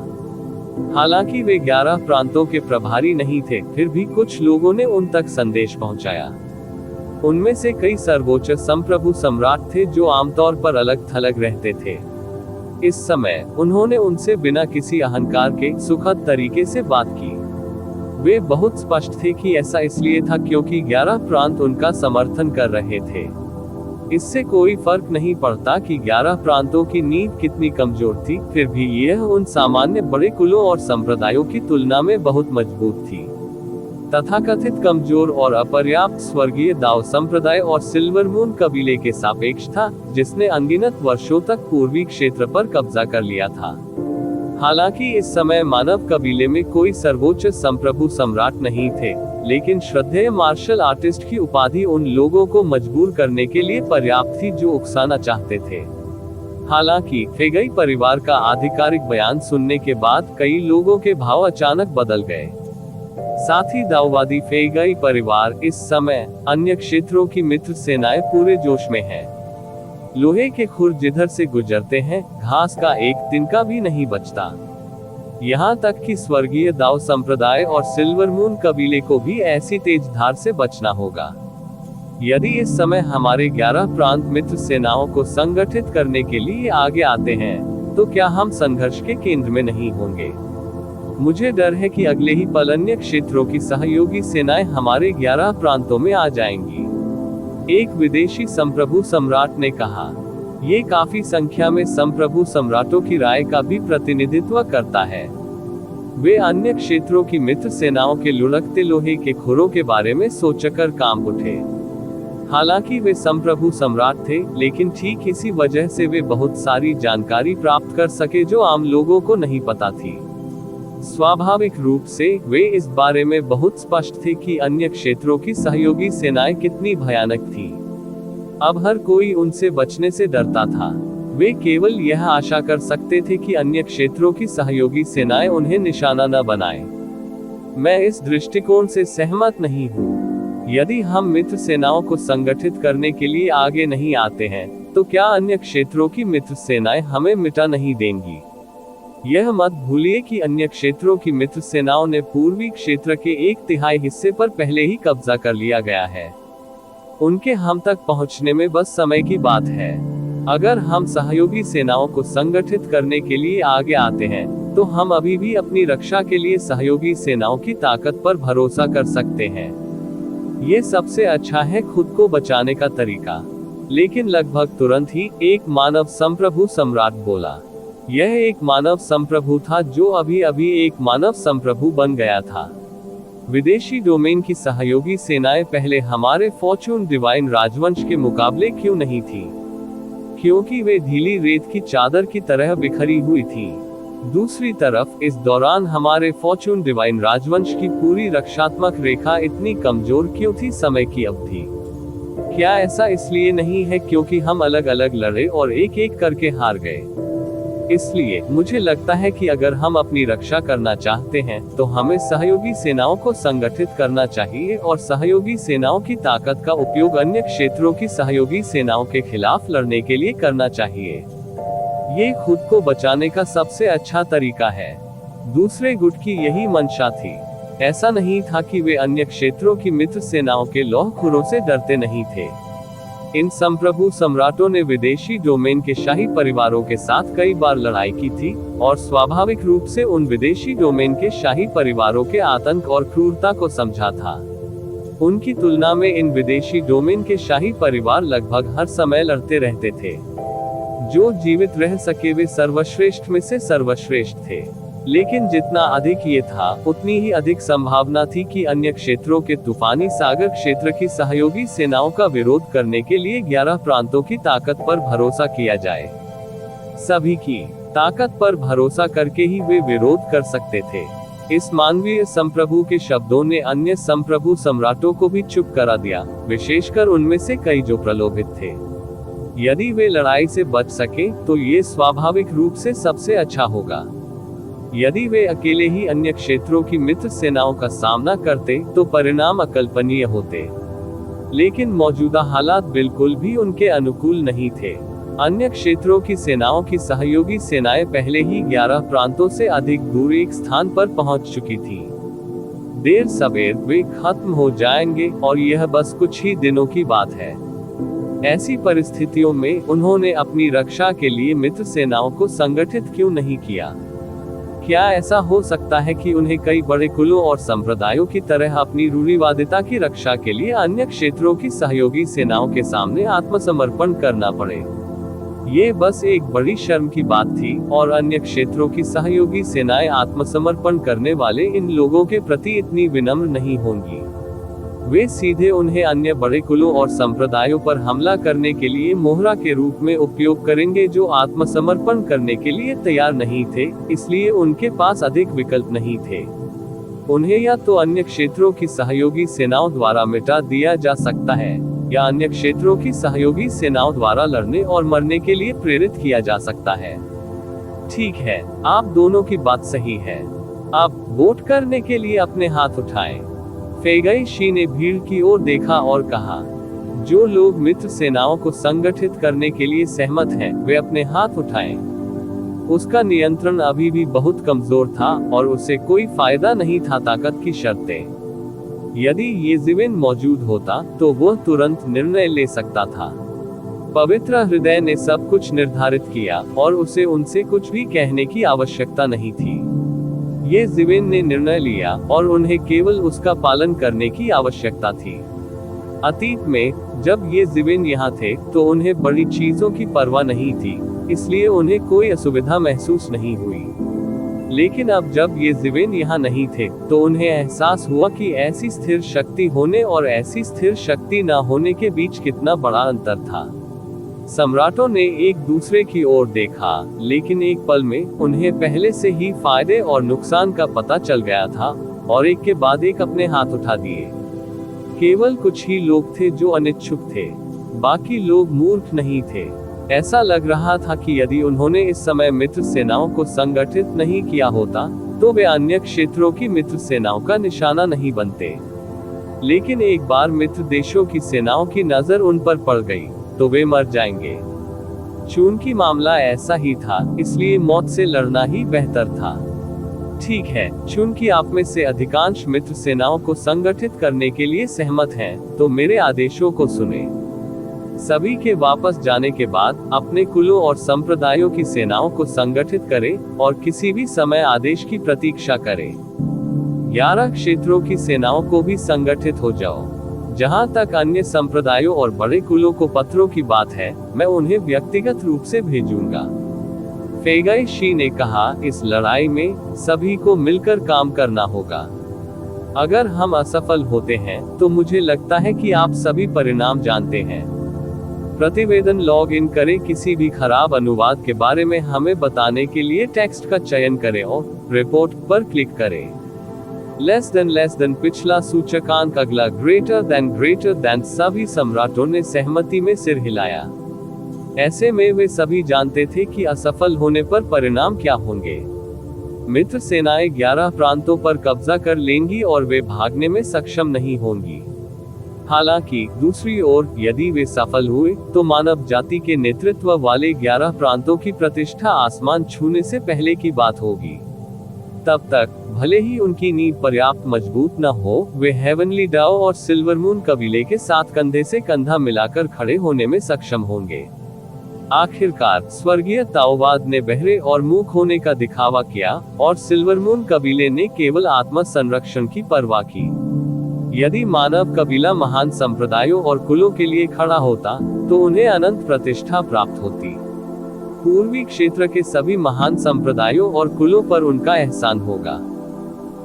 हालांकि वे 11 प्रांतों के प्रभारी नहीं थे, फिर भी कुछ लोगों ने उन तक संदेश पहुंचाया। उनमें से कई सर्वोच्च संप्रभु सम्राट थे जो आमतौर पर अलग थलग रहते थे। इस समय उन्होंने उनसे बिना किसी अहंकार के सुखद तरीके से बात की। वे बहुत स्पष्ट थे कि ऐसा इसलिए था क्योंकि 11 प्रांत उनका समर्थन कर रहे थे। इससे कोई फर्क नहीं पड़ता कि 11 प्रांतों की नींव कितनी कमजोर थी, फिर भी यह उन सामान्य बड़े कुलों और संप्रदायों की तुलना में बहुत मजबूत थी। तथाकथित कमजोर और अपर्याप्त स्वर्गीय दाव संप्रदाय और सिल्वर मून कबीले के सापेक्ष था, जिसने अनगिनत वर्षों तक पूर्वी क्षेत्र पर कब्जा कर लिया था। हालांकि इस समय मानव कबीले में कोई सर्वोच्च संप्रभु सम्राट नहीं थे, लेकिन श्रद्धेय मार्शल आर्टिस्ट की उपाधि उन लोगों को मजबूर करने के लिए पर्याप्त थी जो उकसाना चाहते थे। हालांकि फेगई परिवार का आधिकारिक बयान सुनने के बाद कई लोगों के भाव अचानक बदल गए। साथ ही दाववादी फेगई परिवार इस समय अन्य क्षेत्रों की मित्र सेनाएं पूरे जोश में है। लोहे के खुर जिधर से गुजरते हैं, घास का एक तिनका भी नहीं बचता। यहाँ तक कि स्वर्गीय दाव संप्रदाय और सिल्वर मून कबीले को भी ऐसी तेज धार से बचना होगा। यदि इस समय हमारे 11 प्रांत मित्र सेनाओं को संगठित करने के लिए आगे आते हैं, तो क्या हम संघर्ष के केंद्र में नहीं होंगे? मुझे डर है कि अगले ही पल अन्य क्षेत्रों की सहयोगी सेनाएं हमारे 11 प्रांतों में आ जाएंगी। एक विदेशी संप्रभु सम्राट ने कहा। ये काफी संख्या में संप्रभु सम्राटों की राय का भी प्रतिनिधित्व करता है। वे अन्य क्षेत्रों की मित्र सेनाओं के लुढ़कते लोहे के खुरों के बारे में सोचकर काम उठे। हालांकि वे संप्रभु सम्राट थे, लेकिन ठीक इसी वजह से वे बहुत सारी जानकारी प्राप्त कर सके जो आम लोगों को नहीं पता थी। स्वाभाविक रूप से वे इस बारे में बहुत स्पष्ट थे कि अन्य क्षेत्रों की सहयोगी सेनाएं कितनी भयानक थी। अब हर कोई उनसे बचने से डरता था। वे केवल यह आशा कर सकते थे कि अन्य क्षेत्रों की सहयोगी सेनाएं उन्हें निशाना न बनाएं। मैं इस दृष्टिकोण से सहमत नहीं हूँ। यदि हम मित्र सेनाओं को संगठित करने के लिए आगे नहीं आते हैं, तो क्या अन्य क्षेत्रों की मित्र सेनाएं हमें मिटा नहीं देंगी? यह मत भूलिए कि अन्य क्षेत्रों की मित्र सेनाओं ने पूर्वी क्षेत्र के 1/3 हिस्से पर पहले ही कब्जा कर लिया गया है। उनके हम तक पहुंचने में बस समय की बात है। अगर हम सहयोगी सेनाओं को संगठित करने के लिए आगे आते हैं, तो हम अभी भी अपनी रक्षा के लिए सहयोगी सेनाओं की ताकत पर भरोसा कर सकते हैं। ये सबसे अच्छा है खुद को बचाने का तरीका। लेकिन लगभग तुरंत ही एक मानव संप्रभु सम्राट बोला। यह एक मानव संप्रभु था जो अभी अभी एक मानव संप्रभु बन गया था। विदेशी डोमेन की सहयोगी सेनाएं पहले हमारे फॉर्चून डिवाइन राजवंश के मुकाबले क्यों नहीं थी? क्योंकि वे ढीली रेत की चादर की तरह बिखरी हुई थी। दूसरी तरफ इस दौरान हमारे फॉर्चून डिवाइन राजवंश की पूरी रक्षात्मक रेखा इतनी कमजोर क्यों थी? समय की अवधि। क्या ऐसा इसलिए नहीं है क्योंकि हम अलग अलग लड़े और एक एक करके हार गए? इसलिए मुझे लगता है कि अगर हम अपनी रक्षा करना चाहते हैं, तो हमें सहयोगी सेनाओं को संगठित करना चाहिए और सहयोगी सेनाओं की ताकत का उपयोग अन्य क्षेत्रों की सहयोगी सेनाओं के खिलाफ लड़ने के लिए करना चाहिए। ये खुद को बचाने का सबसे अच्छा तरीका है। दूसरे गुट की यही मंशा थी। ऐसा नहीं था कि वे अन्य क्षेत्रों की मित्र सेनाओं के लौह खुरों से डरते नहीं थे। इन संप्रभु सम्राटों ने विदेशी डोमेन के शाही परिवारों के साथ कई बार लड़ाई की थी, और स्वाभाविक रूप से उन विदेशी डोमेन के शाही परिवारों के आतंक और क्रूरता को समझा था। उनकी तुलना में इन विदेशी डोमेन के शाही परिवार लगभग हर समय लड़ते रहते थे। जो जीवित रह सके वे सर्वश्रेष्ठ में से सर्वश्रेष्ठ थे। लेकिन जितना अधिक ये था, उतनी ही अधिक संभावना थी कि अन्य क्षेत्रों के तूफानी सागर क्षेत्र की सहयोगी सेनाओं का विरोध करने के लिए 11 प्रांतों की ताकत पर भरोसा किया जाए। सभी की ताकत पर भरोसा करके ही वे विरोध कर सकते थे। इस मानवीय संप्रभु के शब्दों ने अन्य संप्रभु सम्राटों को भी चुप करा दिया, विशेषकर उनमें से कई जो प्रलोभित थे। यदि वे लड़ाई से बच सके, तो ये स्वाभाविक रूप से सबसे अच्छा होगा। यदि वे अकेले ही अन्य क्षेत्रों की मित्र सेनाओं का सामना करते तो परिणाम अकल्पनीय होते। लेकिन मौजूदा हालात बिल्कुल भी उनके अनुकूल नहीं थे। अन्य क्षेत्रों की सेनाओं की सहयोगी सेनाएं पहले ही 11 प्रांतों से अधिक दूर एक स्थान पर पहुंच चुकी थी। देर सवेर वे खत्म हो जाएंगे और यह बस कुछ ही दिनों की बात है। ऐसी परिस्थितियों में उन्होंने अपनी रक्षा के लिए मित्र सेनाओं को संगठित क्यों नहीं किया? क्या ऐसा हो सकता है कि उन्हें कई बड़े कुलों और संप्रदायों की तरह अपनी रूढ़िवादिता की रक्षा के लिए अन्य क्षेत्रों की सहयोगी सेनाओं के सामने आत्मसमर्पण करना पड़े? ये बस एक बड़ी शर्म की बात थी और अन्य क्षेत्रों की सहयोगी सेनाएं आत्मसमर्पण करने वाले इन लोगों के प्रति इतनी विनम्र नहीं होंगी। वे सीधे उन्हें अन्य बड़े कुलों और संप्रदायों पर हमला करने के लिए मोहरा के रूप में उपयोग करेंगे जो आत्मसमर्पण करने के लिए तैयार नहीं थे, इसलिए उनके पास अधिक विकल्प नहीं थे। उन्हें या तो अन्य क्षेत्रों की सहयोगी सेनाओं द्वारा मिटा दिया जा सकता है या अन्य क्षेत्रों की सहयोगी सेनाओं द्वारा लड़ने और मरने के लिए प्रेरित किया जा सकता है। ठीक है, आप दोनों की बात सही है। अब वोट करने के लिए अपने हाथ उठाएं। फेगई शी ने भीड़ की ओर देखा और कहा, जो लोग मित्र सेनाओं को संगठित करने के लिए सहमत हैं, वे अपने हाथ उठाएं। उसका नियंत्रण अभी भी बहुत कमजोर था और उसे कोई फायदा नहीं था ताकत की शर्तें। यदि येज़िविन मौजूद होता तो वह तुरंत निर्णय ले सकता था। पवित्र हृदय ने सब कुछ निर्धारित किया और उसे उनसे कुछ भी कहने की आवश्यकता नहीं थी। येज़िविन ने निर्णय लिया और उन्हें केवल उसका पालन करने की आवश्यकता थी। अतीत में जब येज़िविन यहाँ थे तो उन्हें बड़ी चीजों की परवाह नहीं थी, इसलिए उन्हें कोई असुविधा महसूस नहीं हुई। लेकिन अब जब येज़िविन यहाँ नहीं थे तो उन्हें एहसास हुआ कि ऐसी स्थिर शक्ति होने और ऐसी स्थिर शक्ति न होने के बीच कितना बड़ा अंतर था। सम्राटों ने एक दूसरे की ओर देखा, लेकिन एक पल में उन्हें पहले से ही फायदे और नुकसान का पता चल गया था और एक के बाद एक अपने हाथ उठा दिए। केवल कुछ ही लोग थे जो अनिच्छुक थे, बाकी लोग मूर्ख नहीं थे। ऐसा लग रहा था कि यदि उन्होंने इस समय मित्र सेनाओं को संगठित नहीं किया होता तो वे अन्य क्षेत्रों की मित्र सेनाओं का निशाना नहीं बनते। लेकिन एक बार मित्र देशों की सेनाओं की नजर उन पर पड़ गई तो वे मर जाएंगे। चूंकि मामला ऐसा ही था, इसलिए मौत से लड़ना ही बेहतर था। ठीक है, चूंकि आप में से अधिकांश मित्र सेनाओं को संगठित करने के लिए सहमत हैं, तो मेरे आदेशों को सुने। सभी के वापस जाने के बाद अपने कुलों और संप्रदायों की सेनाओं को संगठित करें और किसी भी समय आदेश की प्रतीक्षा करें। 11 क्षेत्रों की सेनाओं को भी संगठित हो जाओ। जहां तक अन्य संप्रदायों और बड़े कुलों को पत्रों की बात है, मैं उन्हें व्यक्तिगत रूप से भेजूंगा। फेगई शी ने कहा, इस लड़ाई में सभी को मिलकर काम करना होगा। अगर हम असफल होते हैं तो मुझे लगता है कि आप सभी परिणाम जानते हैं। प्रतिवेदन लॉग इन करें। किसी भी खराब अनुवाद के बारे में हमें बताने के लिए टेक्स्ट का चयन करें और रिपोर्ट पर क्लिक करें। लेस देन पिछला सूचकांक, अगला ग्रेटर देन। सभी सम्राटों ने सहमति में सिर हिलाया। ऐसे में वे सभी जानते थे कि असफल होने पर परिणाम क्या होंगे। मित्र सेनाएं 11 प्रांतों पर कब्जा कर लेंगी और वे भागने में सक्षम नहीं होंगी। हालांकि दूसरी ओर यदि वे सफल हुए तो मानव जाति के नेतृत्व वाले 11 प्रांतों की प्रतिष्ठा आसमान छूने से पहले की बात होगी। तब तक भले ही उनकी नींव पर्याप्त मजबूत न हो, वे हेवनली डाओ और सिल्वरमून कबीले के साथ कंधे से कंधा मिलाकर खड़े होने में सक्षम होंगे। आखिरकार स्वर्गीय ताओवाद ने बहरे और मूक होने का दिखावा किया और सिल्वरमून कबीले ने केवल आत्म संरक्षण की परवाह की। यदि मानव कबीला महान संप्रदायों और कुलों के लिए खड़ा होता तो उन्हें अनंत प्रतिष्ठा प्राप्त होती। पूर्वी क्षेत्र के सभी महान संप्रदायों और कुलों पर उनका एहसान होगा।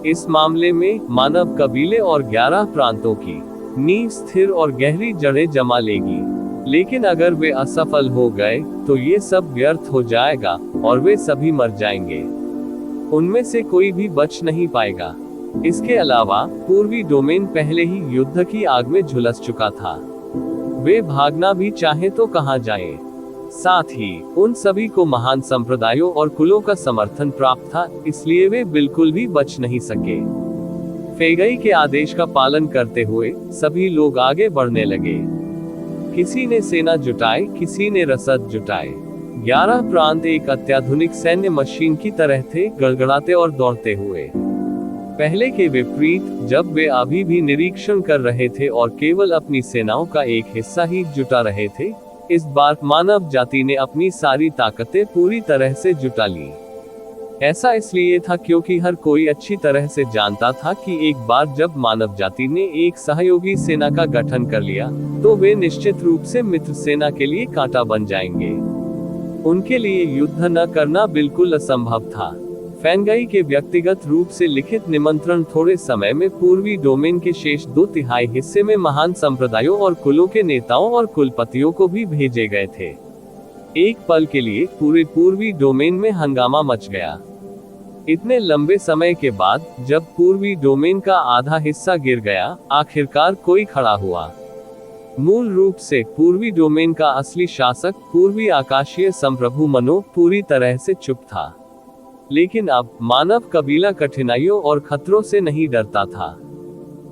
इस मामले में मानव कबीले और 11 प्रांतों की नींव स्थिर और गहरी जड़ें जमा लेगी। लेकिन अगर वे असफल हो गए तो ये सब व्यर्थ हो जाएगा और वे सभी मर जाएंगे। उनमें से कोई भी बच नहीं पाएगा। इसके अलावा पूर्वी डोमेन पहले ही युद्ध की आग में झुलस चुका था। वे भागना भी चाहे तो कहां जाएं? साथ ही उन सभी को महान संप्रदायों और कुलों का समर्थन प्राप्त था, इसलिए वे बिल्कुल भी बच नहीं सके। फेगई के आदेश का पालन करते हुए सभी लोग आगे बढ़ने लगे। किसी ने सेना जुटाई, किसी ने रसद जुटाए। 11 प्रांत एक अत्याधुनिक सैन्य मशीन की तरह थे, गड़गड़ाते और दौड़ते हुए। पहले के विपरीत, जब वे अभी भी निरीक्षण कर रहे थे और केवल अपनी सेनाओं का एक हिस्सा ही जुटा रहे थे, इस बार मानव जाति ने अपनी सारी ताकतें पूरी तरह से जुटा ली। ऐसा इसलिए था क्योंकि हर कोई अच्छी तरह से जानता था कि एक बार जब मानव जाति ने एक सहयोगी सेना का गठन कर लिया, तो वे निश्चित रूप से मित्र सेना के लिए कांटा बन जाएंगे। उनके लिए युद्ध न करना बिल्कुल असंभव था। फेंगई के व्यक्तिगत रूप से लिखित निमंत्रण थोड़े समय में पूर्वी डोमेन के शेष 2/3 हिस्से में महान संप्रदायों और कुलों के नेताओं और कुलपतियों को भी भेजे गए थे। एक पल के लिए पूरे पूर्वी डोमेन में हंगामा मच गया। इतने लंबे समय के बाद जब पूर्वी डोमेन का आधा हिस्सा गिर गया, आखिरकार कोई खड़ा हुआ। मूल रूप से पूर्वी डोमेन का असली शासक पूर्वी आकाशीय संप्रभु मनो पूरी तरह से चुप था। लेकिन अब मानव कबीला कठिनाइयों और खतरों से नहीं डरता था।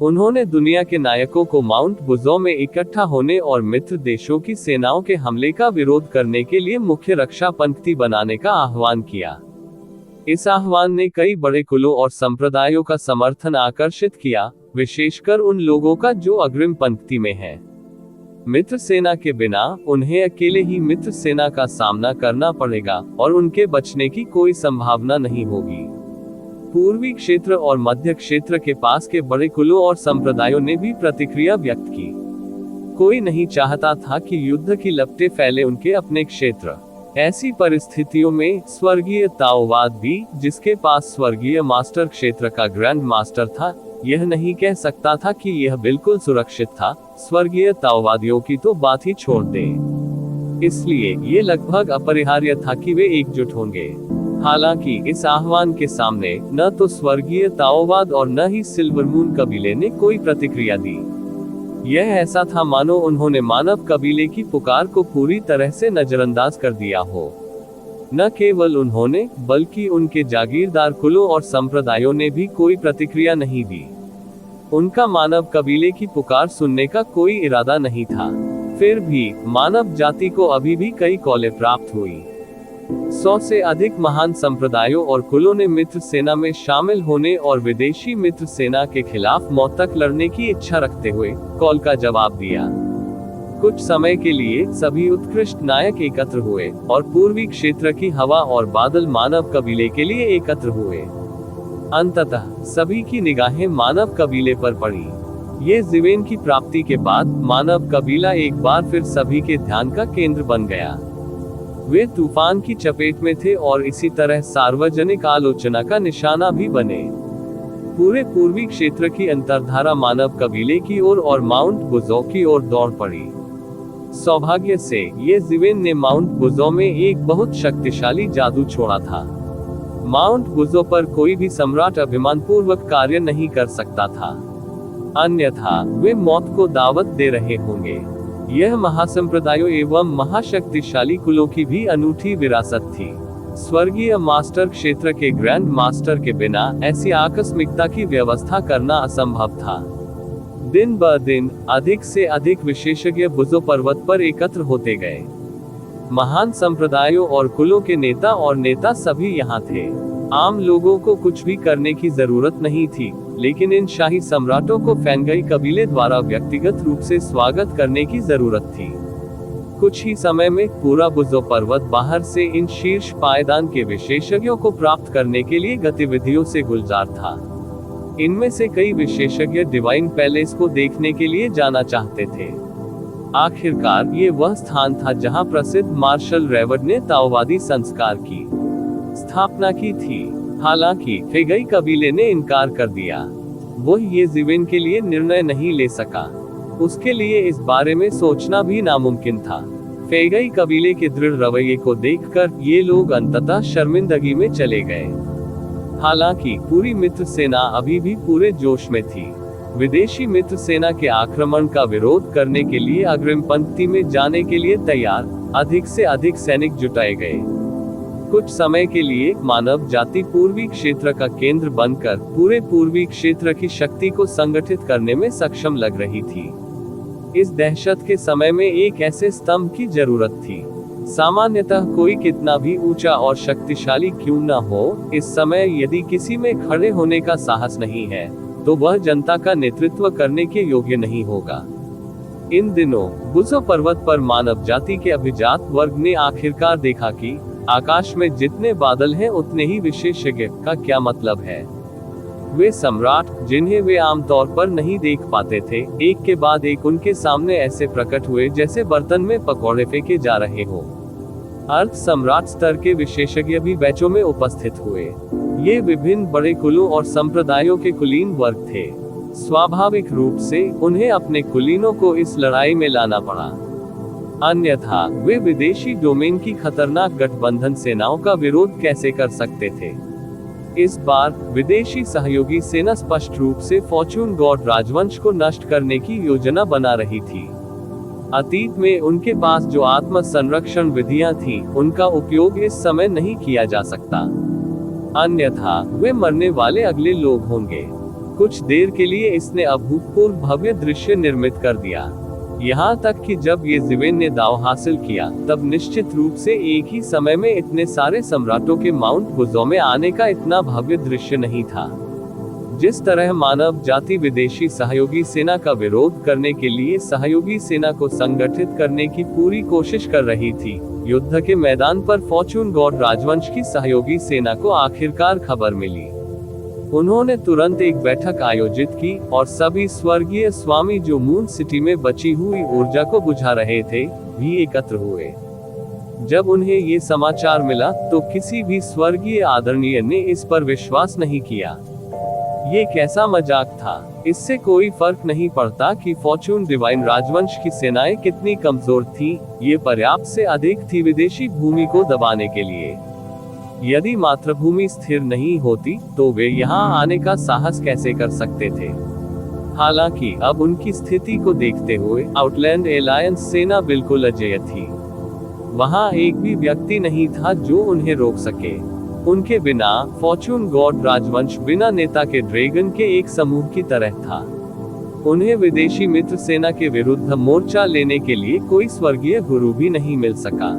उन्होंने दुनिया के नायकों को माउंट बुजो में इकट्ठा होने और मित्र देशों की सेनाओं के हमले का विरोध करने के लिए मुख्य रक्षा पंक्ति बनाने का आह्वान किया। इस आह्वान ने कई बड़े कुलों और संप्रदायों का समर्थन आकर्षित किया, विशेषकर उन लोगों का जो अग्रिम पंक्ति में हैं। मित्र सेना के बिना उन्हें अकेले ही मित्र सेना का सामना करना पड़ेगा और उनके बचने की कोई संभावना नहीं होगी। पूर्वी क्षेत्र और मध्य क्षेत्र के पास के बड़े कुलों और संप्रदायों ने भी प्रतिक्रिया व्यक्त की। कोई नहीं चाहता था कि युद्ध की लपटें फैले उनके अपने क्षेत्र। ऐसी परिस्थितियों में स्वर्गीय ताओवाद भी, जिसके पास स्वर्गीय मास्टर क्षेत्र का ग्रैंड मास्टर था, यह नहीं कह सकता था कि यह बिल्कुल सुरक्षित था। स्वर्गीय ताओवादियों की तो बात ही छोड़ दे। इसलिए ये लगभग अपरिहार्य था कि वे एकजुट होंगे। हालांकि इस आह्वान के सामने न तो स्वर्गीय ताओवाद और न ही सिल्वरमून कबीले ने कोई प्रतिक्रिया दी। यह ऐसा था मानो उन्होंने मानव कबीले की पुकार को पूरी तरह से नजरअंदाज कर दिया हो। न केवल उन्होंने, बल्कि उनके जागीरदार कुलों और संप्रदायों ने भी कोई प्रतिक्रिया नहीं दी। उनका मानव कबीले की पुकार सुनने का कोई इरादा नहीं था। फिर भी मानव जाति को अभी भी कई कॉलें प्राप्त हुई। 100 से अधिक महान संप्रदायों और कुलों ने मित्र सेना में शामिल होने और विदेशी मित्र सेना के खिलाफ मौत तक लड़ने की इच्छा रखते हुए कॉल का जवाब दिया। कुछ समय के लिए सभी उत्कृष्ट नायक एकत्र हुए और पूर्वी क्षेत्र की हवा और बादल मानव कबीले के लिए एकत्र हुए। अंततः सभी की निगाहें मानव कबीले पर पड़ी। ये जीवेन की प्राप्ति के बाद मानव कबीला एक बार फिर सभी के ध्यान का केंद्र बन गया। वे तूफान की चपेट में थे और इसी तरह सार्वजनिक आलोचना का निशाना भी बने। पूरे पूर्वी क्षेत्र की अंतर्धारा मानव कबीले की ओर और माउंट बुजो की ओर दौड़ पड़ी। सौभाग्य से ये जीवेन ने माउंट बुजो में एक बहुत शक्तिशाली जादू छोड़ा था। माउंट बुजो पर कोई भी सम्राट अभिमानपूर्वक कार्य नहीं कर सकता था, अन्यथा वे मौत को दावत दे रहे होंगे। यह महासंप्रदायों एवं महाशक्तिशाली कुलों की भी अनूठी विरासत थी। स्वर्गीय मास्टर क्षेत्र के ग्रैंड मास्टर के बिना ऐसी आकस्मिकता की व्यवस्था करना असंभव था। दिन ब दिन अधिक से अधिक विशेषज्ञ बुजो पर्वत पर एकत्र होते गए। महान संप्रदायों और कुलों के नेता सभी यहाँ थे। आम लोगों को कुछ भी करने की जरूरत नहीं थी, लेकिन इन शाही सम्राटों को फेंगई कबीले द्वारा व्यक्तिगत रूप से स्वागत करने की जरूरत थी। कुछ ही समय में पूरा बुजो पर्वत बाहर से इन शीर्ष पायदान के विशेषज्ञों को प्राप्त करने के लिए गतिविधियों से गुलजार था। इनमें से कई विशेषज्ञ डिवाइन पैलेस को देखने के लिए जाना चाहते थे। आखिरकार ये वह स्थान था जहां प्रसिद्ध मार्शल रेवड ने ताओवादी संस्कार की स्थापना की थी। हालांकि फेगई कबीले ने इनकार कर दिया। वो ये जीवेन के लिए निर्णय नहीं ले सका। उसके लिए इस बारे में सोचना भी नामुमकिन था। फेगई कबीले के दृढ़ रवैये को देखकर ये लोग अंततः शर्मिंदगी में चले गए। हालांकि पूरी मित्र सेना अभी भी पूरे जोश में थी। विदेशी मित्र सेना के आक्रमण का विरोध करने के लिए अग्रिम पंक्ति में जाने के लिए तैयार अधिक से अधिक सैनिक जुटाए गए। कुछ समय के लिए मानव जाति पूर्वी क्षेत्र का केंद्र बनकर पूरे पूर्वी क्षेत्र की शक्ति को संगठित करने में सक्षम लग रही थी। इस दहशत के समय में एक ऐसे स्तंभ की जरूरत थी। सामान्यतः कोई कितना भी ऊंचा और शक्तिशाली क्यों न हो, इस समय यदि किसी में खड़े होने का साहस नहीं है, तो वह जनता का नेतृत्व करने के योग्य नहीं होगा। इन दिनों बुज़ो पर्वत पर मानव जाति के अभिजात वर्ग ने आखिरकार देखा कि आकाश में जितने बादल हैं उतने ही विशेषज्ञ का क्या मतलब है। वे सम्राट, जिन्हें वे आमतौर पर नहीं देख पाते थे, एक के बाद एक उनके सामने ऐसे प्रकट हुए जैसे बर्तन में पकौड़े फेंके जा रहे हो। अर्ध सम्राट स्तर के विशेषज्ञ भी बैचों में उपस्थित हुए। ये विभिन्न बड़े कुलों और संप्रदायों के कुलीन वर्ग थे। स्वाभाविक रूप से उन्हें अपने कुलीनों को इस लड़ाई में लाना पड़ा, अन्यथा वे विदेशी डोमेन की खतरनाक गठबंधन सेनाओं का विरोध कैसे कर सकते थे। इस बार विदेशी सहयोगी सेना स्पष्ट रूप से फॉर्चून गॉड राजवंश को नष्ट करने की योजना बना रही थी। अतीत में उनके पास जो आत्म संरक्षण विधियां थीं, उनका उपयोग इस समय नहीं किया जा सकता, अन्यथा वे मरने वाले अगले लोग होंगे। कुछ देर के लिए इसने अभूतपूर्व भव्य दृश्य निर्मित कर दिया। यहाँ तक कि जब ये ज़िवेन ने दाव हासिल किया, तब निश्चित रूप से एक ही समय में इतने सारे सम्राटों के माउंट बुज़ो में आने का इतना भव्य दृश्य नहीं था। जिस तरह मानव जाति विदेशी सहयोगी सेना का विरोध करने के लिए सहयोगी सेना को संगठित करने की पूरी कोशिश कर रही थी, युद्ध के मैदान पर फॉर्चून गॉड राजवंश की सहयोगी सेना को आखिरकार खबर मिली। उन्होंने तुरंत एक बैठक आयोजित की और सभी स्वर्गीय स्वामी जो मून सिटी में बची हुई ऊर्जा को बुझा रहे थे, भी एकत्र हुए। जब उन्हें ये समाचार मिला तो किसी भी स्वर्गीय आदरणीय ने इस पर विश्वास नहीं किया। ये कैसा मजाक था। इससे कोई फर्क नहीं पड़ता कि फॉर्चून डिवाइन राजवंश की सेनाएं कितनी कमजोर थीं, ये पर्याप्त से अधिक थी विदेशी भूमि को दबाने के लिए। यदि मातृभूमि स्थिर नहीं होती तो वे यहाँ आने का साहस कैसे कर सकते थे। हालांकि अब उनकी स्थिति को देखते हुए आउटलैंड एलायंस सेना बिल्कुल अजेय थी। वहाँ एक भी व्यक्ति नहीं था जो उन्हें रोक सके। उनके बिना फॉर्चून गॉड राजवंश बिना नेता के ड्रैगन के एक समूह की तरह था। उन्हें विदेशी मित्र सेना के विरुद्ध मोर्चा लेने के लिए कोई स्वर्गीय गुरु भी नहीं मिल सका।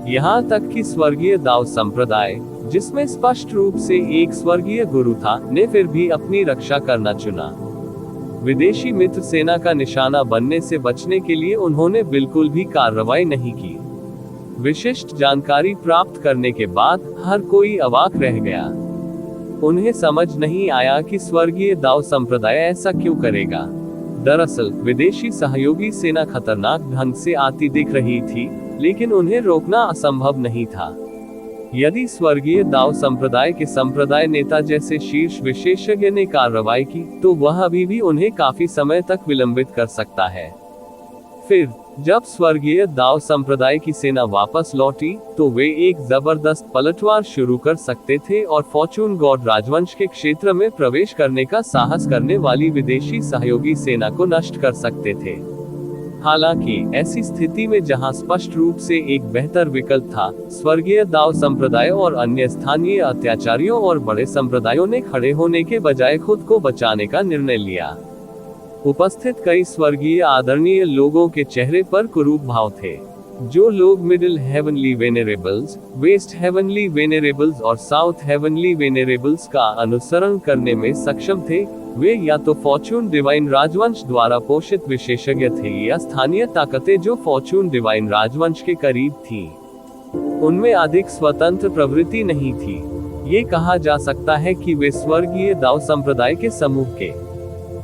यहाँ तक कि स्वर्गीय दाव संप्रदाय, जिसमें स्पष्ट रूप से एक स्वर्गीय गुरु था, ने फिर भी अपनी रक्षा करना चुना। विदेशी मित्र सेना का निशाना बनने से बचने के लिए उन्होंने बिल्कुल भी कार्रवाई नहीं की। विशिष्ट जानकारी प्राप्त करने के बाद हर कोई अवाक रह गया। उन्हें समझ नहीं आया कि स्वर्गीय दाव संप्रदाय ऐसा क्यों करेगा। दरअसल विदेशी सहयोगी सेना खतरनाक ढंग से आती दिख रही थी, लेकिन उन्हें रोकना असंभव नहीं था। यदि स्वर्गीय दाव संप्रदाय के संप्रदाय नेता जैसे शीर्ष विशेषज्ञ ने कार्रवाई की, तो वह अभी भी उन्हें काफी समय तक विलंबित कर सकता है। फिर जब स्वर्गीय दाव संप्रदाय की सेना वापस लौटी, तो वे एक जबरदस्त पलटवार शुरू कर सकते थे और फॉर्चून गॉड राजवंश के क्षेत्र में प्रवेश करने का साहस करने वाली विदेशी सहयोगी सेना को नष्ट कर सकते थे। हालांकि ऐसी स्थिति में जहां स्पष्ट रूप से एक बेहतर विकल्प था, स्वर्गीय दाव संप्रदाय और अन्य स्थानीय अत्याचारियों और बड़े संप्रदायों ने खड़े होने के बजाय खुद को बचाने का निर्णय लिया। उपस्थित कई स्वर्गीय आदरणीय लोगों के चेहरे पर कुरूप भाव थे। जो लोग मिडिल हेवनली वेनेरेबल्स, वेस्ट हेवनली वेनेरेबल्स और साउथ हेवनली वेनेरेबल्स का अनुसरण करने में सक्षम थे, वे या तो फॉर्चून डिवाइन राजवंश द्वारा पोषित विशेषज्ञ थे या स्थानीय ताकतें जो फॉर्चून डिवाइन राजवंश के करीब थीं। उनमें अधिक स्वतंत्र प्रवृत्ति नहीं थी। ये कहा जा सकता है कि वे स्वर्गीय दाव संप्रदाय के समूह के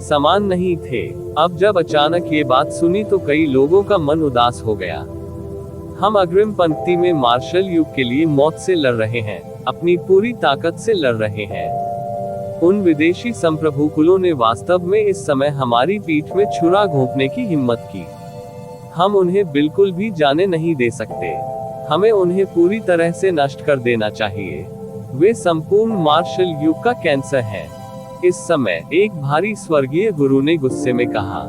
समान नहीं थे। अब जब अचानक ये बात सुनी तो कई लोगों का मन उदास हो गया। हम अग्रिम पंक्ति में मार्शल युग के लिए मौत से लड़ रहे हैं, अपनी पूरी ताकत से लड़ रहे हैं। उन विदेशी संप्रभु कुलों ने वास्तव में इस समय हमारी पीठ में छुरा घोंपने की हिम्मत की। हम उन्हें बिल्कुल भी जाने नहीं दे सकते। हमें उन्हें पूरी तरह से नष्ट कर देना चाहिए। वे संपूर्ण मार्शल युग का कैंसर है। इस समय एक भारी स्वर्गीय गुरु ने गुस्से में कहा,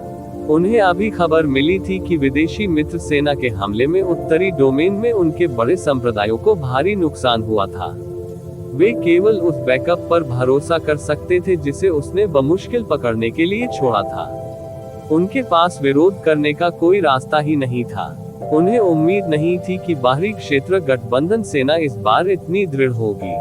उन्हें अभी खबर मिली थी कि विदेशी मित्र सेना के हमले में उत्तरी डोमेन में उनके बड़े संप्रदायों को भारी नुकसान हुआ था। वे केवल उस बैकअप पर भरोसा कर सकते थे जिसे उसने बमुश्किल पकड़ने के लिए छोड़ा था। उनके पास विरोध करने का कोई रास्ता ही नहीं था। उन्हें उम्मीद नहीं थी कि बाहरी क्षेत्र गठबंधन सेना इस बार इतनी दृढ़ होगी।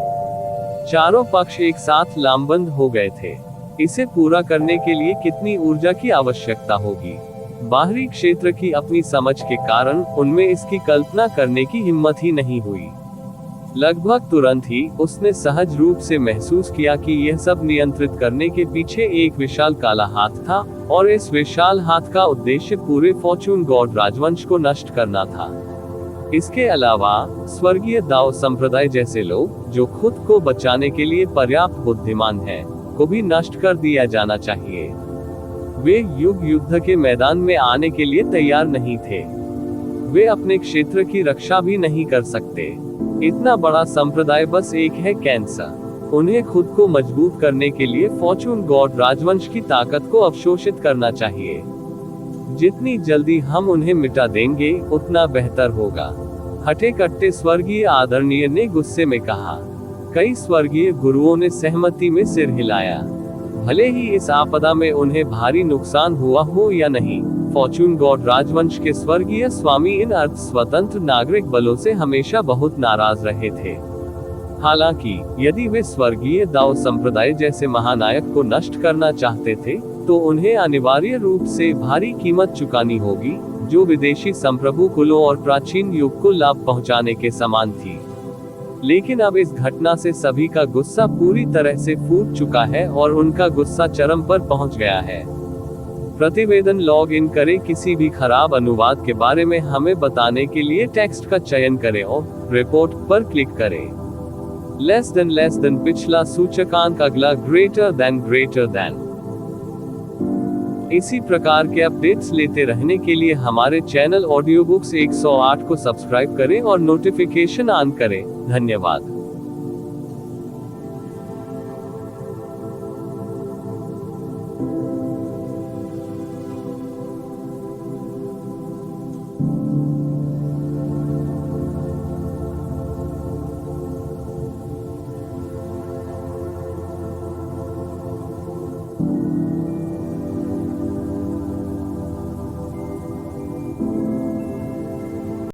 चारों पक्ष एक साथ लामबंद हो गए थे। इसे पूरा करने के लिए कितनी ऊर्जा की आवश्यकता होगी। बाहरी क्षेत्र की अपनी समझ के कारण उनमें इसकी कल्पना करने की हिम्मत ही नहीं हुई। लगभग तुरंत ही उसने सहज रूप से महसूस किया कि यह सब नियंत्रित करने के पीछे एक विशाल काला हाथ था, और इस विशाल हाथ का उद्देश्य पूरे फॉर्चून गॉड राजवंश को नष्ट करना था। इसके अलावा स्वर्गीय दाओ संप्रदाय जैसे लोग, जो खुद को बचाने के लिए पर्याप्त बुद्धिमान हैं, को भी नष्ट कर दिया जाना चाहिए। वे युद्ध के मैदान में आने के लिए तैयार नहीं थे। वे अपने क्षेत्र की रक्षा भी नहीं कर सकते। इतना बड़ा संप्रदाय बस एक है कैंसर। उन्हें खुद को मजबूत करने के लिए फॉर्चून गॉड राजवंश की ताकत को अवशोषित करना चाहिए। जितनी जल्दी हम उन्हें मिटा देंगे उतना बेहतर होगा। हटे कट्टे स्वर्गीय आदरणीय ने गुस्से में कहा। कई स्वर्गीय गुरुओं ने सहमति में सिर हिलाया। भले ही इस आपदा में उन्हें भारी नुकसान हुआ हो या नहीं, फॉर्चून गॉड राजवंश के स्वर्गीय स्वामी इन अर्थ स्वतंत्र नागरिक बलों से हमेशा बहुत नाराज रहे थे। हालांकि यदि वे स्वर्गीय दाओ संप्रदाय जैसे महानायक को नष्ट करना चाहते थे, तो उन्हें अनिवार्य रूप से भारी कीमत चुकानी होगी, जो विदेशी संप्रभु कुलों और प्राचीन युग को लाभ पहुंचाने के समान थी। लेकिन अब इस घटना से सभी का गुस्सा पूरी तरह से फूट चुका है और उनका गुस्सा चरम पर पहुंच गया है। प्रतिवेदन लॉग इन करें। किसी भी खराब अनुवाद के बारे में हमें बताने के लिए टेक्स्ट का चयन करें और रिपोर्ट पर क्लिक करें। लेस देन पिछला सूचकांक, अगला ग्रेटर देन। इसी प्रकार के अपडेट्स लेते रहने के लिए हमारे चैनल ऑडियो बुक्स 108 को सब्सक्राइब करें और नोटिफिकेशन ऑन करें। धन्यवाद।